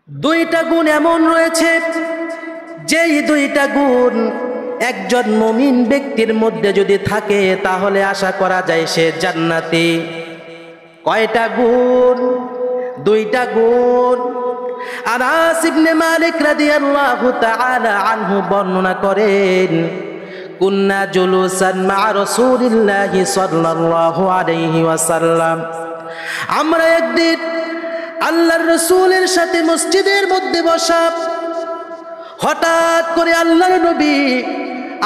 দুইটা গুণ এমন রয়েছে যেই দুইটা গুণ একজন মুমিন ব্যক্তির মধ্যে যদি থাকে তাহলে আশা করা যায় সে জান্নাতি। কয়টা গুণ? দুইটা গুণ। আনাস ইবনে মালিক রাদিয়াল্লাহু তাআলা আনহু বর্ণনা করেন, কুন্না জুলুসান মা রাসূলিল্লাহি সাল্লাল্লাহু আলাইহি ওয়াসাল্লাম, আমরা একদিন আল্লাহর রাসূলের সাথে মসজিদের মধ্যে বসা। হঠাৎ করে আল্লাহর নবী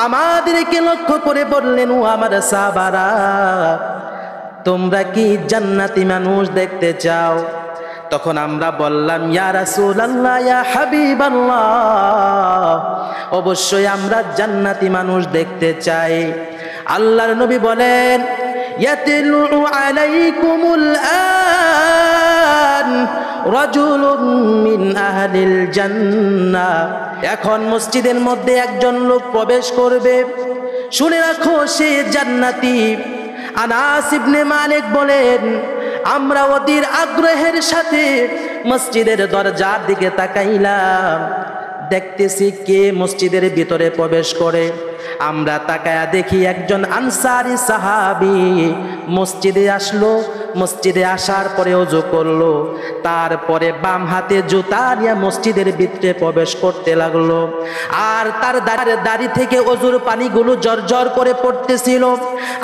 আমাদেরকে লক্ষ্য করে বললেন, ও আমার সাহাবারা, তোমরা কি জান্নাতি মানুষ দেখতে চাও? তখন আমরা বললাম, ইয়া রাসূলুল্লাহ, ইয়া হাবিবাল্লাহ, অবশ্যই আমরা জান্নাতি মানুষ দেখতে চাই। আল্লাহর নবী বলেন, ইয়াতলু আলাইকুমুল আন রাজুলুম মিন আহলিল জান্নাহ, এখন মসজিদের মধ্যে একজন লোক প্রবেশ করবে, শুনে রাখো সে জান্নাতি। আনাস ইবনে মালিক বলেন, আমরা অধীর আগ্রহের সাথে মসজিদের দরজার দিকে তাকাইলাম, দেখতেছি কে মসজিদের ভিতরে প্রবেশ করে। আমরা তাকায়া দেখি একজন আনসারী সাহাবী মসজিদে আসলো। মসজিদে আসার পরে ওযু করলো, তারপরে বাম হাতে জুতা নিয়ে মসজিদের ভিতরে প্রবেশ করতে লাগলো। আর তার দাড়ি থেকে ওযুর পানিগুলো জরজর করে পড়তেছিল।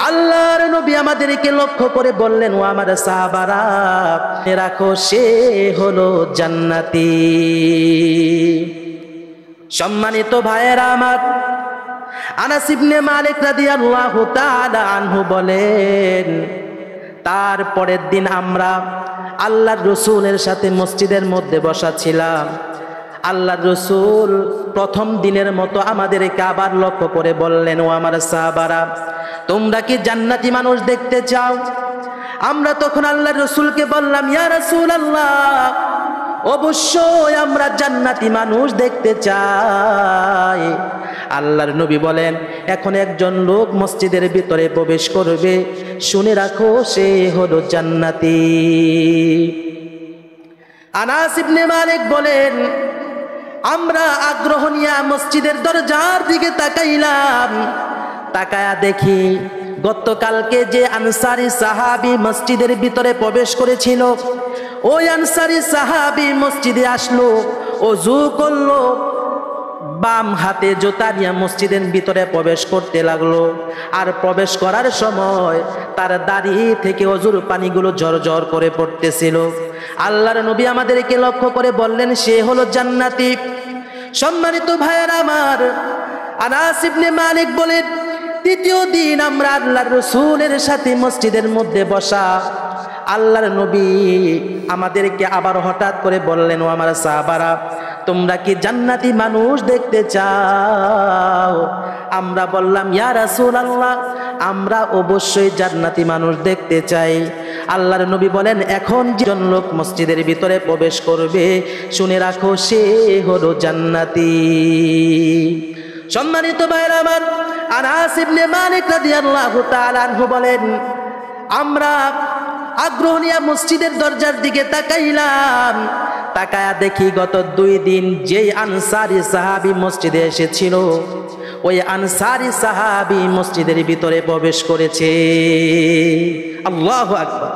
আল্লাহর নবী আমাদেরকে লক্ষ্য করে বললেন, ও আমার সাহাবারা, রাখো সে হলো জান্নাতি। সম্মানিত ভাইয়েরা আমার, আনাস ইবনে মালিক রাদিয়াল্লাহু তাআলা আনহু বলেন, তারপরের দিন আমরা আল্লাহর রাসূলের সাথে মসজিদের মধ্যে বসা ছিলাম। আল্লাহর রাসূল প্রথম দিনের মতো আমাদেরকে আবার লক্ষ্য করে বললেন, ও আমার সাহাবারা, তোমরা কি জান্নাতি মানুষ দেখতে চাও? আমরা তখন আল্লাহর রাসূলকে বললাম, ইয়া রাসূলুল্লাহ, অবশ্যই আমরা জান্নাতি মানুষ দেখতে চাই। আল্লাহর নবী বলেন, এখন একজন লোক মসজিদের ভিতরে প্রবেশ করবে, শুনে রাখো সে হলো জান্নাতি। আনাস ইবনে মালিক বলেন, আমরা আগ্রহ নিয়ে মসজিদের দরজার দিকে তাকাইলাম। তাকায়া দেখি গতকালকে যে আনসারী সাহাবী মসজিদের ভিতরে প্রবেশ করেছিল, ওই আনসারী সাহাবী মসজিদে আসলো, ওযু করলো, বাম হাতে জুতা নিয়ে মসজিদের ভিতরে প্রবেশ করতে লাগলো। আর প্রবেশ করার সময় তার দাড়ি থেকে ওযুর পানিগুলো ঝরঝর করে পড়তেছিল। আল্লাহর নবী আমাদেরকে লক্ষ্য করে বললেন, সে হলো জান্নাতি। সম্মানিত ভাইয়েরা আমার, আনাস ইবনে মালিক বলেন, তৃতীয় দিন আমরা আল্লাহর রাসূলের সাথে মসজিদের মধ্যে বসা। আল্লাহর নবী আমাদেরকে আবার হঠাৎ করে বললেন, ও আমার সাহাবারা, তোমরা কি জান্নাতি মানুষ দেখতে চাও? আমরা বললাম, ইয়া রাসূলুল্লাহ, আমরা অবশ্যই জান্নাতি মানুষ দেখতে চাই। আল্লাহর নবী বলেন, এখন যে লোক মসজিদের ভিতরে প্রবেশ করবে, শুনে রাখো সে হলো জান্নাতি। সম্মানিত ভাইরা আমার, আনাস ইবনে মালিক রাদিয়াল্লাহু তাআলা আনহু বলেন, আমরা আগ্রহ নিয়ে মসজিদের দরজার দিকে তাকাইলাম। তাকায়া দেখি গত 2 দিন যেই আনসারী সাহাবী মসজিদে এসেছিল, ওই আনসারী সাহাবী মসজিদের ভিতরে প্রবেশ করেছে। আল্লাহু আকবার।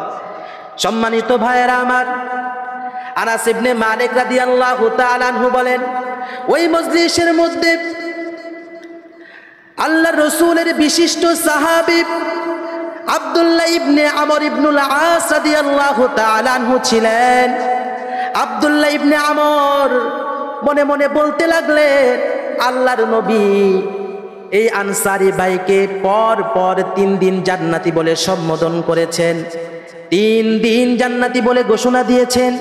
সম্মানিত ভাইয়েরা আমার, আনাস ইবনে মালিক রাদিয়াল্লাহু তাআলা আনহু বলেন, ওই মজলিসের মধ্যে আল্লাহর রাসূলের বিশিষ্ট সাহাবী আব্দুল্লাহ ইবনে আমর ইবনুল আস রাদিয়াল্লাহু তাআলা আনহু ছিলেন। আব্দুল্লাহ ইবনে আমর মনে মনে বলতে লাগলেন, আল্লাহর নবী এই আনসারী ভাইকে পর 3 দিন জান্নাতি বলে সম্বোধন করেছেন, 3 দিন জান্নাতি বলে ঘোষণা দিয়েছেন।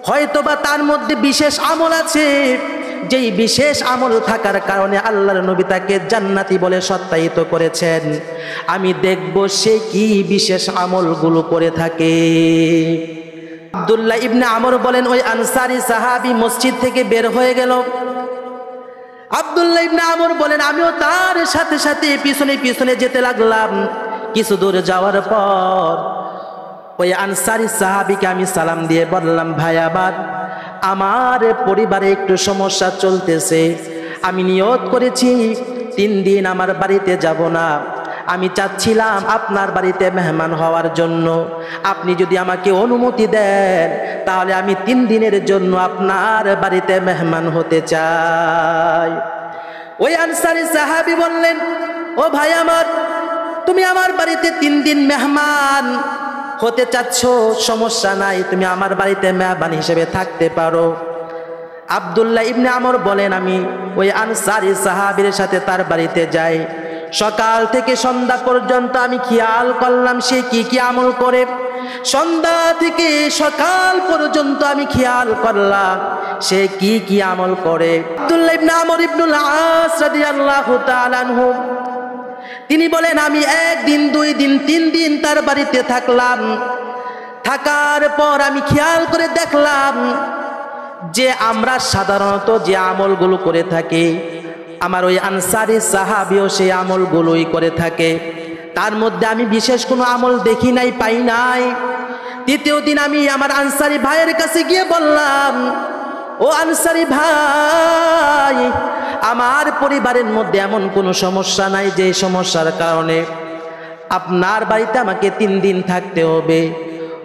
হয়তোবা তার মধ্যে বিশেষ আমল আছে, যেই বিশেষ আমল থাকার কারণে আল্লাহর নবী তাকে জান্নাতি বলে সত্যায়িত করেছেন। আমি দেখব সে কি বিশেষ আমলগুলো করে থাকে। আব্দুল্লাহ ইবনে আমর বলেন, ওই আনসারী সাহাবী মসজিদ থেকে বের হয়ে গেল। আব্দুল্লাহ ইবনে আমর বলেন, আমিও তার সাথে সাথে পিছনে পিছনে যেতে লাগলাম। কিছু দূর যাওয়ার পর ওই আনসারী সাহাবীকে আমি সালাম দিয়ে বললাম, ভাই আমার, আমার পরিবারে একটু সমস্যা চলতেছে, আমি নিয়ত করেছি 3 দিন আমার বাড়িতে যাব না, আমি চাচ্ছিলাম আপনার বাড়িতে মেহমান হওয়ার জন্য। আপনি যদি আমাকে অনুমতি দেন তাহলে আমি 3 দিনের জন্য আপনার বাড়িতে মেহমান হতে চাই। ওই আনসারী সাহাবী বললেন, ও ভাই আমার, তুমি আমার বাড়িতে 3 দিন মেহমান হতে চাচ্ছ, সমস্যা নাই, তুমি আমার বাড়িতে মেহমান হিসেবে থাকতে পারো। আব্দুল্লাহ ইবনে আমর বলেন, আমি ওই আনসারী সাহাবীর সাথে তার বাড়িতে যাই। সকাল থেকে সন্ধ্যা পর্যন্ত আমি খেয়াল করলাম সে কি কি আমল করে। সন্ধ্যা থেকে সকাল পর্যন্ত আমি খেয়াল করলাম সে কি কি আমল করে। আব্দুল্লাহ ইবনে আমর ইবনুল আস রাদিয়াল্লাহু তাআলা আনহু তিনি বলেন, আমি 1 দিন 2 দিন 3 দিন তার বাড়িতে থাকলাম। থাকার পর আমি খেয়াল করে দেখলাম যে আমরা সাধারণত যে আমলগুলো করে থাকি, আমার ওই আনসারী সাহাবীও সেই আমলগুলোই করে থাকে। তার মধ্যে আমি বিশেষ কোনো আমল দেখি নাই, পাই নাই। 3য় দিন আমি আমার আনসারী ভাইয়ের কাছে গিয়ে বললাম, ও আনসারী ভাই, আমার পরিবারের মধ্যে এমন কোনো সমস্যা নাই যে সমস্যার কারণে আপনার বাড়িতে আমাকে 3 দিন থাকতে হবে।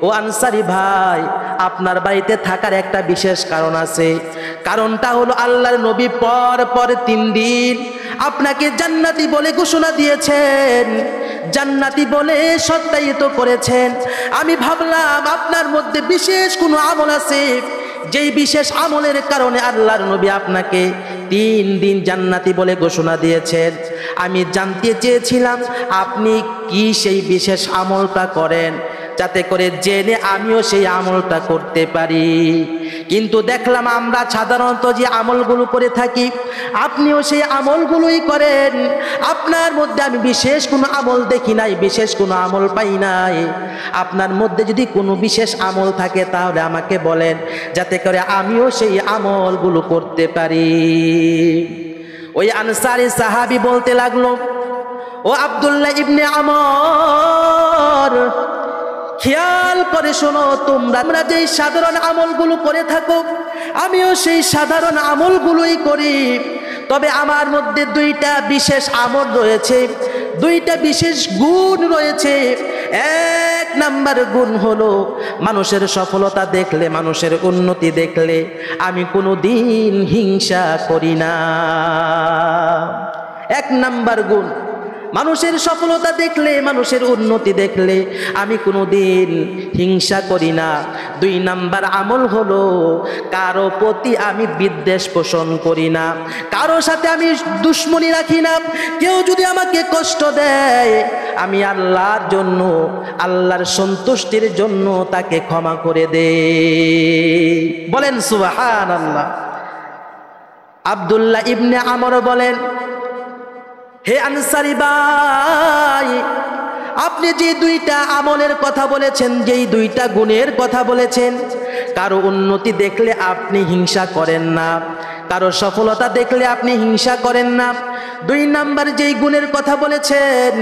ও আনসারী ভাই, আপনার বাড়িতে থাকার একটা বিশেষ কারণ আছে। কারণটা হলো আল্লাহর নবী পর 3 দিন আপনাকে জান্নাতি বলে ঘোষণা দিয়েছেন, জান্নাতি বলে সত্যায়িত করেছেন। আমি ভাবলাম আপনার মধ্যে বিশেষ কোনো আমল আছে, যেই বিশেষ আমলের কারণে আল্লাহর নবী আপনাকে 3 দিন জান্নাতি বলে ঘোষণা দিয়েছেন। আমি জানতে চেয়েছিলাম আপনি কি সেই বিশেষ আমলটা করেন, যাতে করে জেনে আমিও সেই আমলটা করতে পারি। কিন্তু দেখলাম আমরা সাধারণত যে আমলগুলো করে থাকি আপনিও সেই আমলগুলোই করেন। আপনার মধ্যে আমি বিশেষ কোনো আমল দেখি নাই, বিশেষ কোনো আমল পাই নাই। আপনার মধ্যে যদি কোনো বিশেষ আমল থাকে তাহলে আমাকে বলেন, যাতে করে আমিও সেই আমলগুলো করতে পারি। ওই আনসারী সাহাবী বলতে লাগলো, ও আব্দুল্লাহ ইবনে আমর, খেয়াল করে শোনো, তোমরা যেই সাধারণ আমলগুলো করে থাকো আমিও সেই সাধারণ আমলগুলোই করি। তবে আমার মধ্যে 2টা বিশেষ আমল রয়েছে, 2টা বিশেষ গুণ রয়েছে। 1 নাম্বার গুণ হলো মানুষের সফলতা দেখলে, মানুষের উন্নতি দেখলে আমি কোনোদিন হিংসা করি না। 1 নাম্বার গুণ, মানুষের সফলতা দেখলে, মানুষের উন্নতি দেখলে আমি কোনোদিন হিংসা করি না। 2 নাম্বার আমল হলো কারো প্রতি আমি বিদ্বেষ পোষণ করি না, কারো সাথে আমি দুশ্মনী রাখি না। কেউ যদি আমাকে কষ্ট দেয় আমি আল্লাহর জন্য, আল্লাহর সন্তুষ্টির জন্য তাকে ক্ষমা করে দেই। বলেন সুবহানাল্লাহ। আব্দুল্লাহ ইবনে আমর বলেন, হে আনসারী ভাই, আপনি যে 2টা আমলের কথা বলেছেন, যেই 2টা গুণের কথা বলেছেন, কারো উন্নতি দেখলে আপনি হিংসা করেন না, কারো সফলতা দেখলে আপনি হিংসা করেন না। 2 নাম্বার যেই গুণের কথা বলেছেন,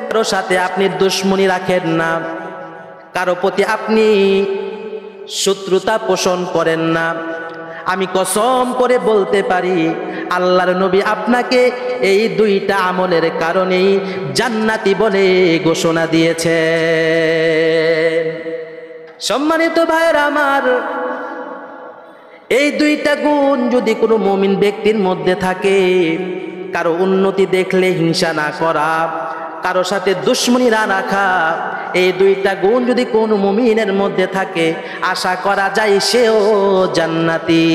কারো সাথে আপনি দুশ্মনী রাখেন না, কারো প্রতি আপনি শত্রুতা পোষণ করেন না। আমি কসম করে বলতে পারি আল্লাহর নবী আপনাকে এই 2টা আমলের কারণেই জান্নাতি বলে ঘোষণা দিয়েছে। সম্মানিত ভাইরা আমার, এই 2টা গুণ যদি কোনো মুমিন ব্যক্তির মধ্যে থাকে, কারো উন্নতি দেখলে হিংসা না করা, কারো সাথে দুশ্মনী না রাখা, এই 2টা গুণ যদি কোনো মুমিনের মধ্যে থাকে আশা করা যায় সেও জান্নাতি।